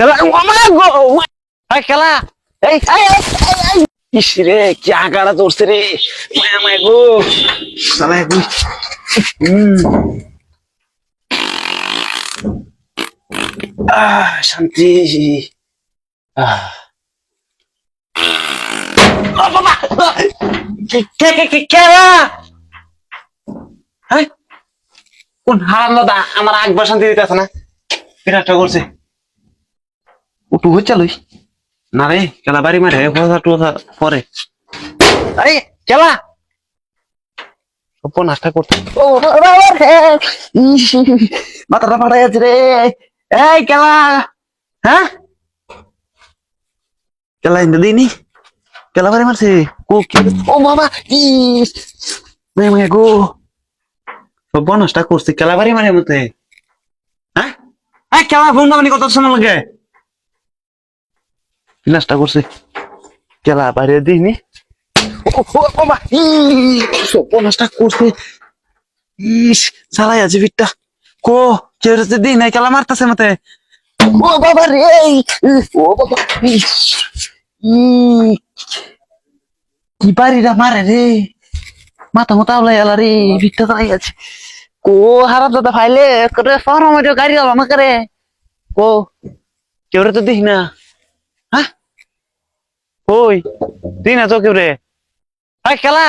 খেলা আমার গো ভাই খেলা এই ইস রে কি আগাড়া চড়ছে রে মায়া মায়া গো শালা গো শান্তি বাবা খেলা হ্যাঁ কোন হারাম দাদা আমার একবার শান্তি দিতেছে না বিরাটটা করছে উঠু হচ্ছে লই না রে খেলা বাড়ি মারে পরে আরে খেলা সব নাস্তা করতে মাথাটা ফাটাই আছে রে এই খেলা হ্যাঁ খেলা ইন্দা দিইনি খেলা বাড়ি মারছে ও বাবা গো সব নাস্তা করছে খেলা বাড়ি মারে মতে হ্যাঁ খেলা ফোন দামানি কত সময় লাগে নাস্তা করছে খেলা বাইরে দিইনি নাস্তা করছে ইস চালাই আছে ভিটটা কো কেউ দিই নাই খেলা মারতেছে মতে ও বাবা রে ও বাবা কি বাড়িটা মারে রে মাথা মতো আওলাই এলা রে ভিটটা চালাই আছে কো হারাম দাদা ফাইলে করে শহর মধ্যে গাড়ি যাবো আমাকে রে কো কেউ তো দিই না হ্যাঁ ওই দিই না তো কেউ রে এই খেলা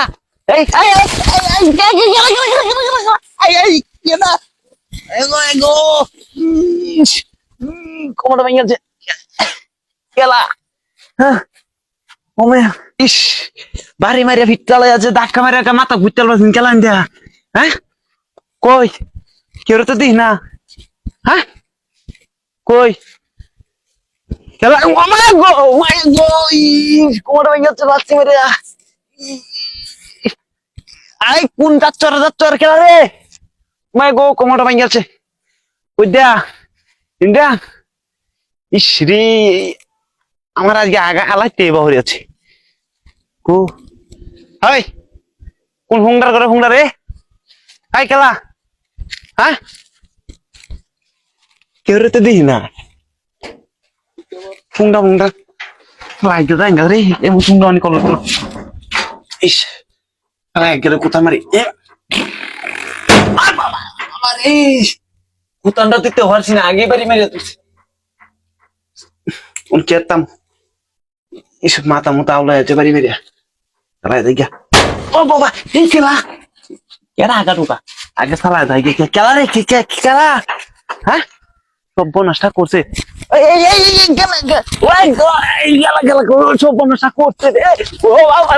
এই কোমরটা ভেঙে গেছে খেলা ইস বাড়ি মারিয়া ভিট চালাই আছে ধাক্কা মারিয়া মাথা ঘুরতে পারছেন খেলা দিয়া হ্যাঁ কই কেউ তো দিই না হ্যাঁ কই খেলা কোমরটা ভেঙে যাচ্ছে বাচ্চি মারিয়া আই কোন যাচ্ছর খেলা রে মাই গো কোমরটা ভেঙে গেছে কই দেয়া ইন্ডিয়া ইসরি আমার আজকে আগা আলাইতে বাহরি আছে কো হাই কোন হুংডার করে হুংডার রে হাই খেলা হ্যাঁ কেউ রে তো দিই না হুংডা লাইকে যাই না রে এমন হুংডা অনেক কল ইস গেলে কোথায় মারি কুতানটা দিতে পারছি না আগে বাড়ি মেরে তুলছি কেতাম এসব মাথা মতো আওলা আছে বাড়ি মেরিয়া চালাই দেখ ও বাবা এই খেলা কেনা আগা ঢুকা আগে চালাই দেয় খেলা রে খেলা হ্যাঁ সব নষ্ট করছে সব নষ্ট করছে রে ও বাবা